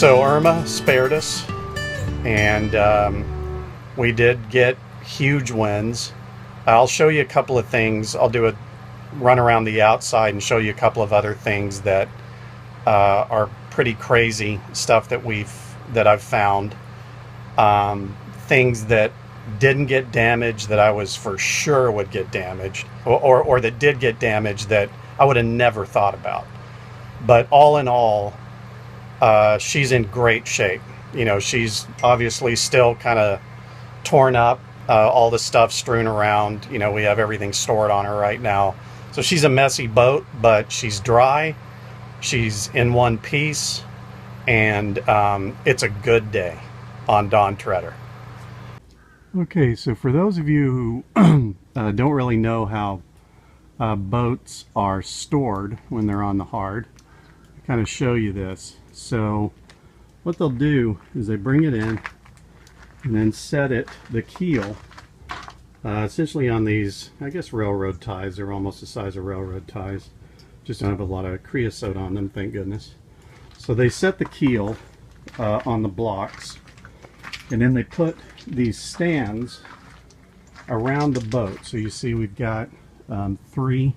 So Irma spared us, and we did get huge winds. I'll show you a couple of things. I'll do a run around the outside and show you a couple of other things that are pretty crazy stuff that I've found. Things that didn't get damaged that I was for sure would get damaged, or that did get damaged that I would have never thought about. But all in all, she's in great shape. You know, she's obviously still kind of torn up, all the stuff strewn around. You know, we have everything stored on her right now. So she's a messy boat, but she's dry. She's in one piece, and it's a good day on DawnTreader. Okay, so for those of you who don't really know how boats are stored when they're on the hard, I kind of show you this. So what they'll do is they bring it in and then set it, the keel, essentially on these, I guess, railroad ties. They're almost the size of railroad ties. Just don't have a lot of creosote on them, thank goodness. So they set the keel on the blocks, and then they put these stands around the boat. So you see we've got 3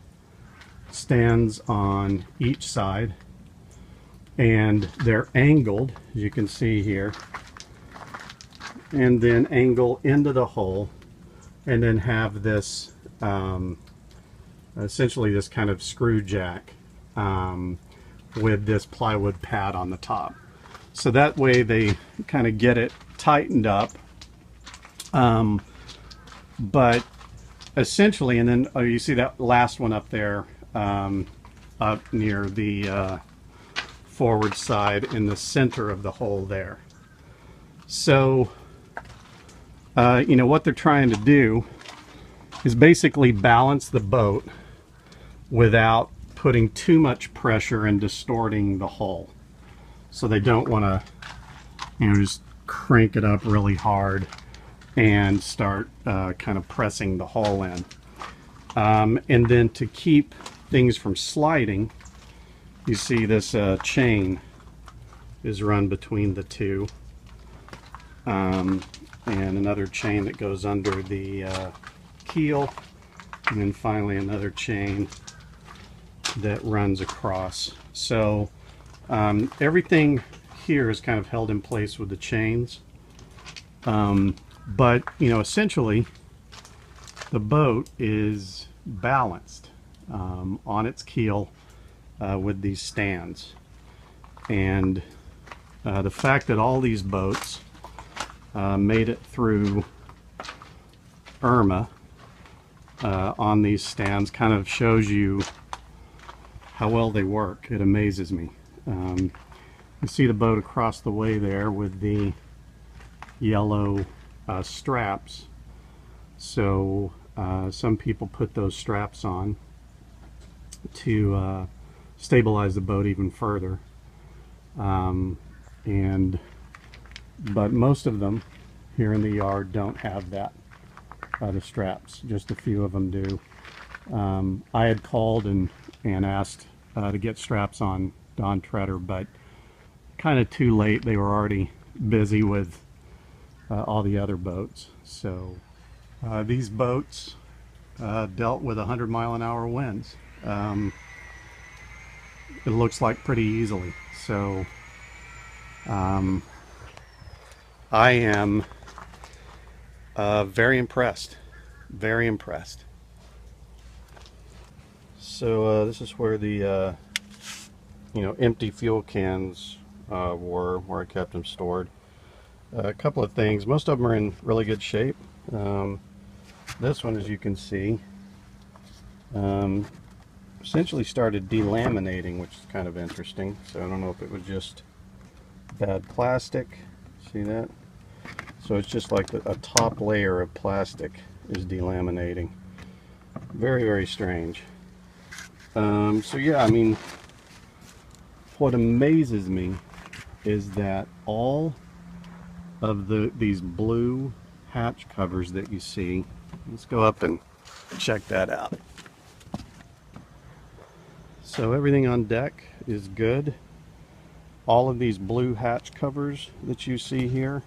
stands on each side, and they're angled, as you can see here, and then angle into the hole, and then have this essentially this kind of screw jack with this plywood pad on the top. So that way they kind of get it tightened up. But essentially, and then you see that last one up there, up near the forward side in the center of the hole there. So you know, what they're trying to do is basically balance the boat without putting too much pressure and distorting the hull. So they don't want to, you know, just crank it up really hard and start kind of pressing the hull in. And then to keep things from sliding, you see this chain is run between the two, and another chain that goes under the keel, and then finally another chain that runs across. So everything here is kind of held in place with the chains, but you know, essentially the boat is balanced on its keel with these stands. And the fact that all these boats made it through Irma on these stands kind of shows you how well they work. It amazes me. You see the boat across the way there with the yellow straps. So some people put those straps on to stabilize the boat even further. But most of them here in the yard don't have that, the straps. Just a few of them do. I had called and asked to get straps on DawnTreader, but kind of too late. They were already busy with all the other boats. So these boats dealt with 100-mile-an-hour winds. It looks like pretty easily. So I am very impressed. Very impressed. So this is where the you know, empty fuel cans were, where I kept them stored. A couple of things. Most of them are in really good shape. This one, as you can see, essentially started delaminating, which is kind of interesting. So I don't know if it was just bad plastic. See that? So it's just like a top layer of plastic is delaminating. Very, very strange. So yeah, I mean, what amazes me is that all of these blue hatch covers that you see, let's go up and check that out. So everything on deck is good. all of these blue hatch covers that you see here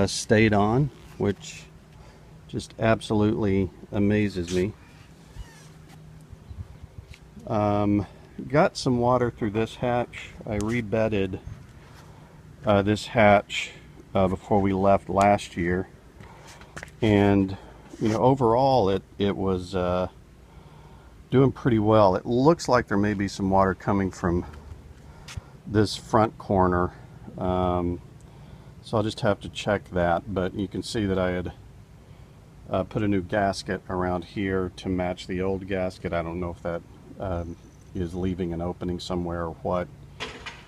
stayed on, which just absolutely amazes me. Got some water through this hatch. I rebedded this hatch before we left last year, and you know, overall it was doing pretty well. It looks like there may be some water coming from this front corner, so I'll just have to check that. But you can see that I had put a new gasket around here to match the old gasket. I don't know if that is leaving an opening somewhere or what,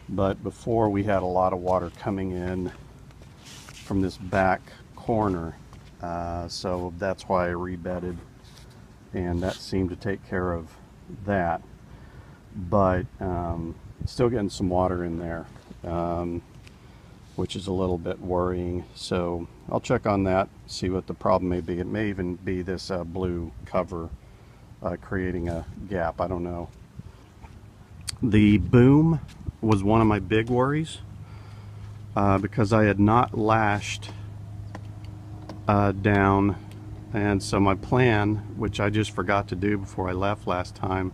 but before we had a lot of water coming in from this back corner, so that's why I rebedded, and that seemed to take care of that. But still getting some water in there, which is a little bit worrying. So I'll check on that, see what the problem may be. It may even be this blue cover creating a gap. I don't know. The boom was one of my big worries because I had not lashed down, and so my plan, which I just forgot to do before I left last time,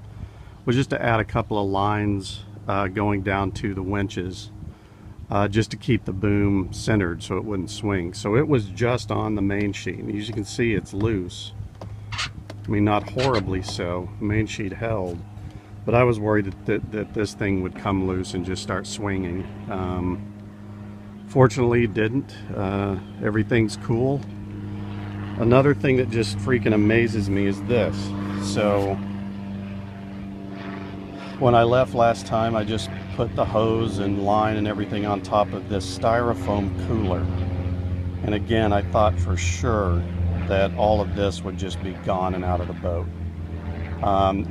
was just to add a couple of lines going down to the winches, just to keep the boom centered so it wouldn't swing. So it was just on the main sheet, and as you can see, it's loose. I mean, not horribly so. The main sheet held, but I was worried that this thing would come loose and just start swinging. Fortunately, it didn't. Everything's cool. Another thing that just freaking amazes me is this. So when I left last time, I just put the hose and line and everything on top of this styrofoam cooler. And again, I thought for sure that all of this would just be gone and out of the boat.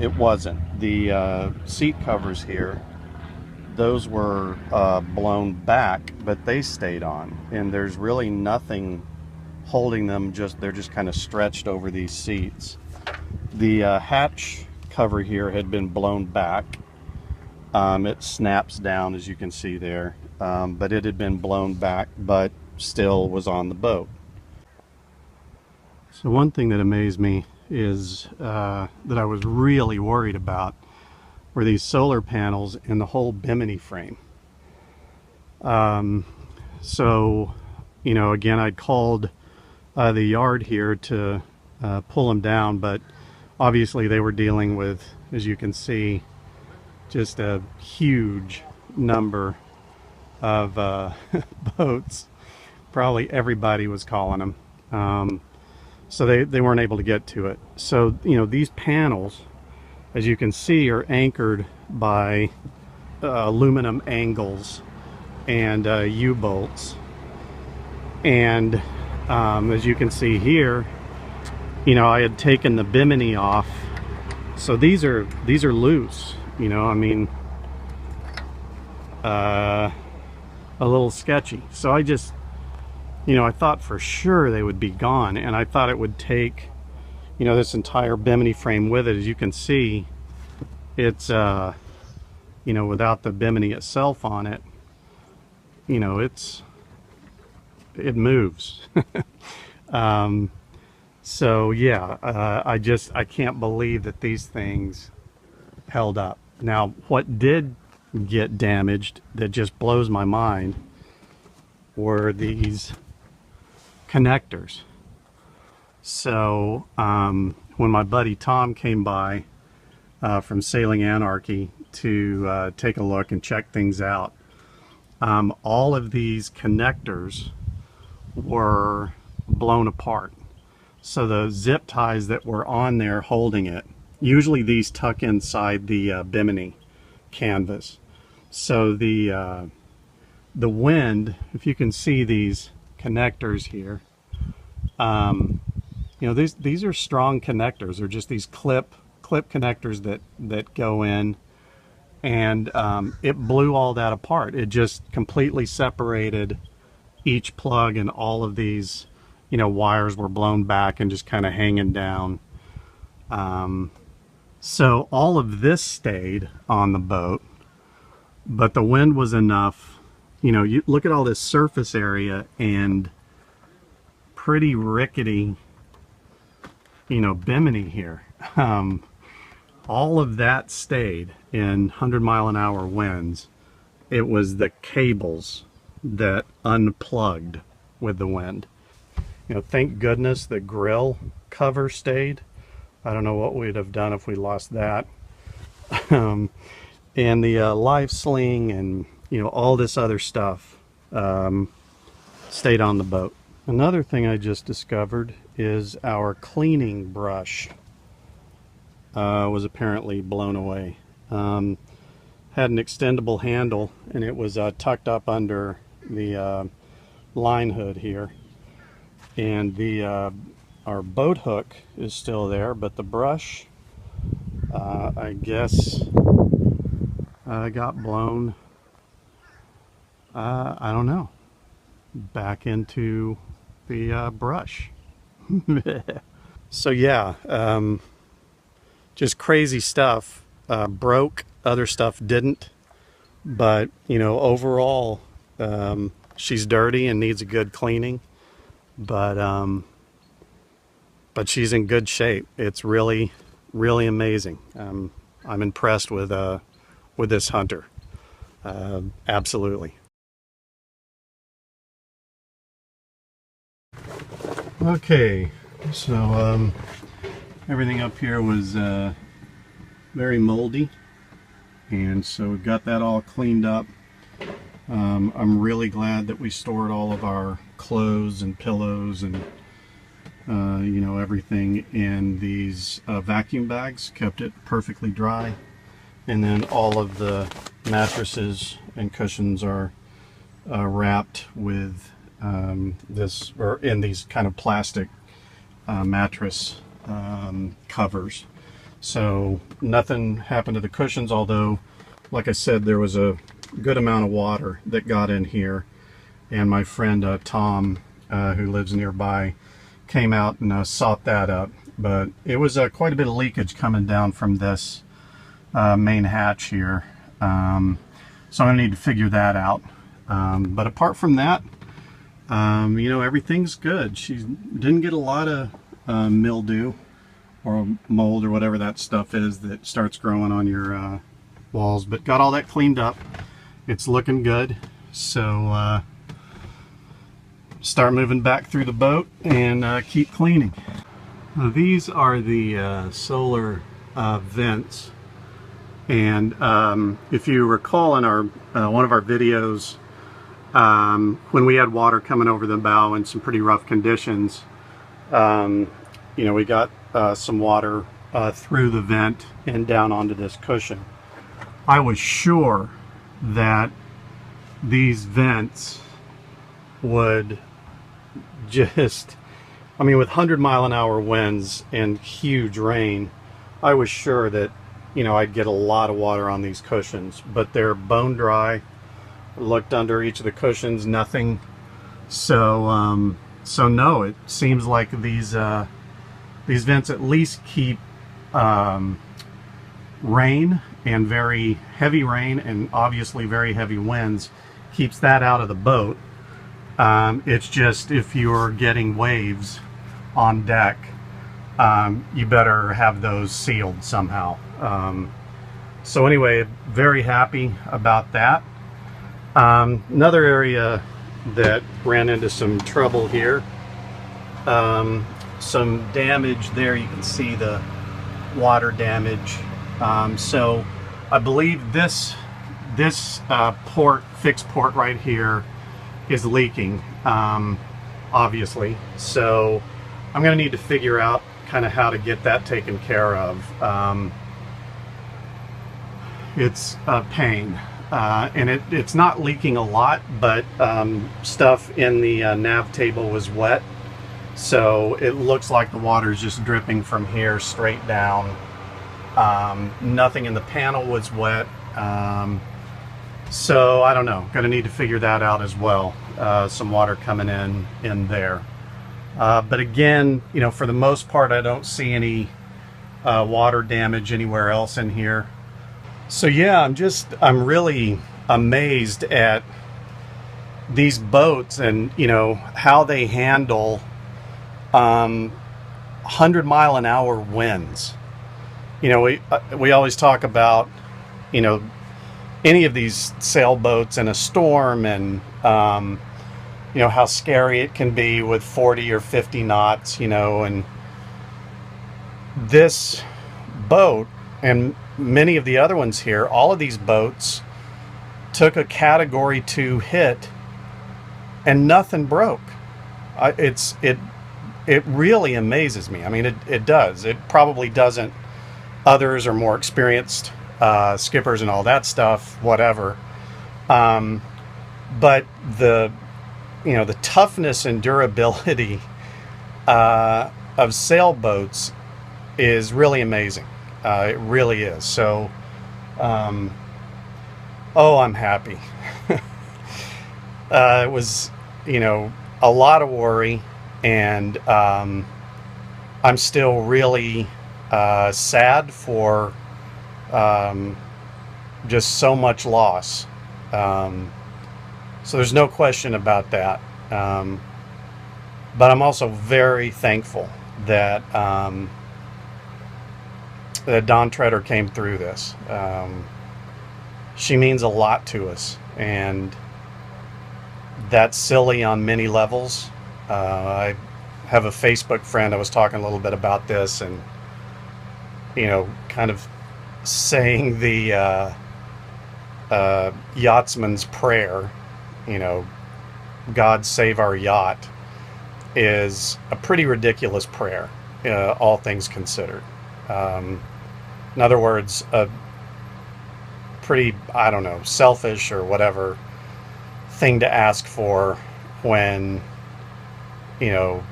It wasn't. The seat covers here, those were blown back, but they stayed on, and there's really nothing holding them. They're just kind of stretched over these seats. The hatch cover here had been blown back. It snaps down, as you can see there, but it had been blown back, but still was on the boat. So one thing that amazed me is that I was really worried about were these solar panels and the whole bimini frame. So, you know, again, I'd called the yard here to pull them down, but obviously they were dealing with, as you can see, just a huge number of boats. Probably everybody was calling them. So they weren't able to get to it. So, you know, these panels, as you can see, are anchored by aluminum angles and U-bolts. And as you can see here, you know, I had taken the bimini off. So these are loose, you know, I mean, a little sketchy. So I just, you know, I thought for sure they would be gone, and I thought it would take, you know, this entire bimini frame with it. As you can see, it's you know, without the bimini itself on it, you know, it moves. So yeah, I can't believe that these things held up. Now, what did get damaged that just blows my mind were these connectors. So when my buddy Tom came by from Sailing Anarchy to take a look and check things out, all of these connectors were blown apart. So the zip ties that were on there holding it, usually these tuck inside the bimini canvas. So the wind, if you can see these connectors here, you know, these are strong connectors. They're just these clip connectors that go in, and it blew all that apart. It just completely separated each plug, and all of these, you know, wires were blown back and just kind of hanging down. So all of this stayed on the boat. but the wind was enough. You know, you look at all this surface area and pretty rickety, you know, bimini here. All of that stayed in 100-mile-an-hour winds. It was the cables that unplugged with the wind. You know, thank goodness the grill cover stayed. I don't know what we'd have done if we lost that. And the live sling and, you know, all this other stuff stayed on the boat. Another thing I just discovered is our cleaning brush was apparently blown away. Had an extendable handle, and it was tucked up under the line hood here. And the our boat hook is still there, but the brush, I guess, got blown, I don't know, back into the brush. So yeah, just crazy stuff. Broke, other stuff didn't, but you know, overall she's dirty and needs a good cleaning, but she's in good shape. It's really amazing. I'm impressed with this Hunter. Absolutely. Okay, so everything up here was very moldy, and so we've got that all cleaned up. I'm really glad that we stored all of our clothes and pillows and you know, everything in these vacuum bags, kept it perfectly dry. And then all of the mattresses and cushions are wrapped with this, or in these kind of plastic mattress covers. So nothing happened to the cushions, although, like I said, there was a good amount of water that got in here. And my friend Tom, who lives nearby, came out and sopped that up. But it was quite a bit of leakage coming down from this main hatch here. So I'm going to need to figure that out. But apart from that, you know, everything's good. She didn't get a lot of mildew or mold or whatever that stuff is that starts growing on your walls, but got all that cleaned up. It's looking good. So start moving back through the boat and keep cleaning. These are the solar vents, and if you recall in our one of our videos, when we had water coming over the bow in some pretty rough conditions, you know, we got some water through the vent and down onto this cushion. I was sure that these vents would just, I mean, with 100-mile-an-hour winds and huge rain, I was sure that, you know, I'd get a lot of water on these cushions, but they're bone dry. I looked under each of the cushions, nothing. So so no, it seems like these vents at least keep rain, and very heavy rain and obviously very heavy winds, keeps that out of the boat. It's just if you're getting waves on deck, you better have those sealed somehow. So anyway, very happy about that. Another area that ran into some trouble here, some damage there. You can see the water damage. So I believe this fixed port right here is leaking, obviously. So I'm going to need to figure out kind of how to get that taken care of. It's a pain, and it's not leaking a lot, but stuff in the nav table was wet, so it looks like the water is just dripping from here straight down. Nothing in the panel was wet, so I don't know, gonna need to figure that out as well. Some water coming in there, but again, you know, for the most part I don't see any water damage anywhere else in here. So yeah, I'm really amazed at these boats and, you know, how they handle 100-mile-an-hour winds. You know, we always talk about, you know, any of these sailboats in a storm, and you know, how scary it can be with 40 or 50 knots, you know. And this boat and many of the other ones here, all of these boats took a Category 2 hit and nothing broke. It really amazes me. I mean, it does. It probably doesn't. Others are more experienced, skippers and all that stuff, whatever. But the toughness and durability of sailboats is really amazing. It really is. So, oh, I'm happy. It was, you know, a lot of worry, and I'm still really sad for just so much loss. So there's no question about that. But I'm also very thankful that that DawnTreader came through this. She means a lot to us, and that's silly on many levels. I have a Facebook friend. I was talking a little bit about this, and, you know, kind of saying the yachtsman's prayer, you know, God save our yacht, is a pretty ridiculous prayer, all things considered. In other words, a pretty, I don't know, selfish or whatever thing to ask for when, you know,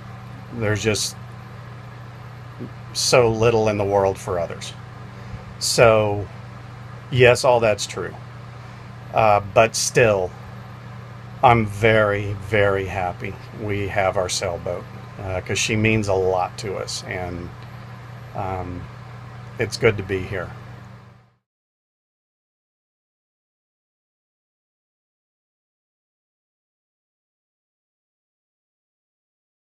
there's just so little in the world for others. So, yes, all that's true. But still, I'm very, very happy we have our sailboat, because she means a lot to us, and it's good to be here.